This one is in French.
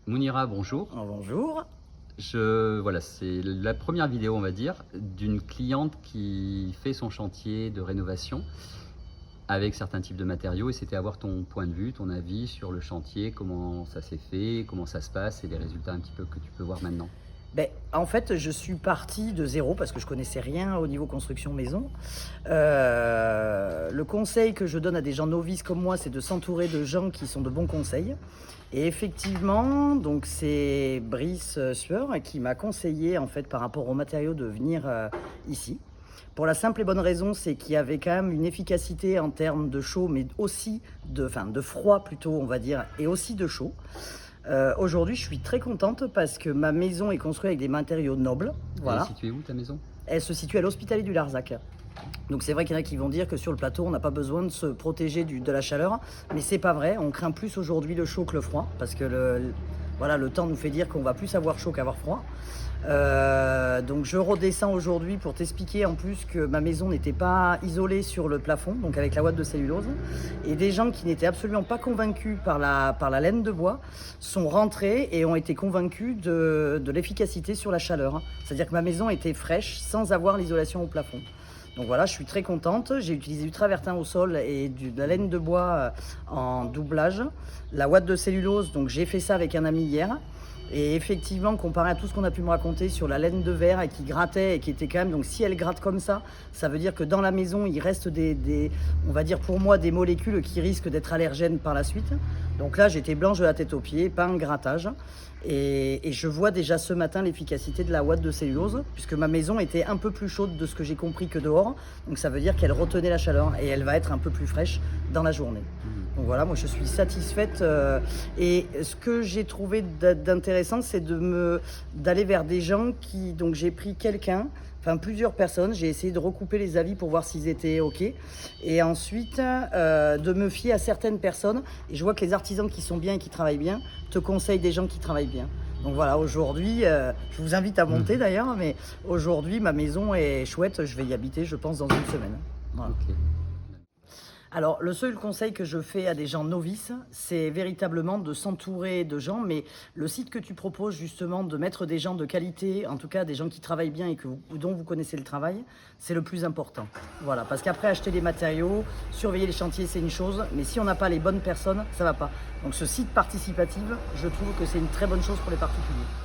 Mounira, bonjour. Bonjour. Voilà, c'est la première vidéo, on va dire, d'une cliente qui fait son chantier de rénovation avec certains types de matériaux, et c'était avoir ton point de vue, ton avis sur le chantier, comment ça s'est fait, comment ça se passe et les résultats un petit peu que tu peux voir maintenant. En fait, je suis parti de zéro parce que je connaissais rien au niveau construction maison. Le conseil que je donne à des gens novices comme moi, c'est de s'entourer de gens qui sont de bons conseils. Et effectivement, donc c'est Brice Sueur qui m'a conseillé en fait par rapport aux matériaux de venir ici. Pour la simple et bonne raison, c'est qu'il y avait quand même une efficacité en termes de chaud, mais aussi de froid plutôt, on va dire, et aussi de chaud. Aujourd'hui, je suis très contente parce que ma maison est construite avec des matériaux nobles. Elle est Voilà. située où ta maison? Elle se situe à l'Hospitalier du Larzac. Donc c'est vrai qu'il y en a qui vont dire que sur le plateau, on n'a pas besoin de se protéger de la chaleur, mais c'est pas vrai. On craint plus aujourd'hui le chaud que le froid parce que voilà, le temps nous fait dire qu'on va plus avoir chaud qu'avoir froid. Donc je redescends aujourd'hui pour t'expliquer en plus que ma maison n'était pas isolée sur le plafond, donc avec la ouate de cellulose. Et des gens qui n'étaient absolument pas convaincus par la laine de bois sont rentrés et ont été convaincus de l'efficacité sur la chaleur. C'est-à-dire que ma maison était fraîche sans avoir l'isolation au plafond. Donc voilà, je suis très contente. J'ai utilisé du travertin au sol et de la laine de bois en doublage. La ouate de cellulose, donc j'ai fait ça avec un ami hier. Et effectivement, comparé à tout ce qu'on a pu me raconter sur la laine de verre et qui grattait et qui était quand même, donc si elle gratte comme ça veut dire que dans la maison, il reste on va dire pour moi, des molécules qui risquent d'être allergènes par la suite. Donc là, j'étais blanche de la tête aux pieds, pas un grattage. Et je vois déjà ce matin l'efficacité de la ouate de cellulose, puisque ma maison était un peu plus chaude de ce que j'ai compris que dehors. Donc ça veut dire qu'elle retenait la chaleur et elle va être un peu plus fraîche dans la journée. Donc voilà, moi je suis satisfaite. Et ce que j'ai trouvé d'intéressant, c'est d'aller vers des gens qui... Donc j'ai pris plusieurs personnes, j'ai essayé de recouper les avis pour voir s'ils étaient OK. Et ensuite, de me fier à certaines personnes. Et je vois que les artisans qui sont bien et qui travaillent bien te conseillent des gens qui travaillent bien. Donc voilà, aujourd'hui, je vous invite à monter d'ailleurs, mais aujourd'hui, ma maison est chouette. Je vais y habiter, je pense, dans une semaine. Voilà. Ok. Alors, le seul conseil que je fais à des gens novices, c'est véritablement de s'entourer de gens, mais le site que tu proposes justement, de mettre des gens de qualité, en tout cas des gens qui travaillent bien et dont vous connaissez le travail, c'est le plus important. Voilà, parce qu'après acheter des matériaux, surveiller les chantiers, c'est une chose, mais si on n'a pas les bonnes personnes, ça va pas. Donc ce site participatif, je trouve que c'est une très bonne chose pour les particuliers.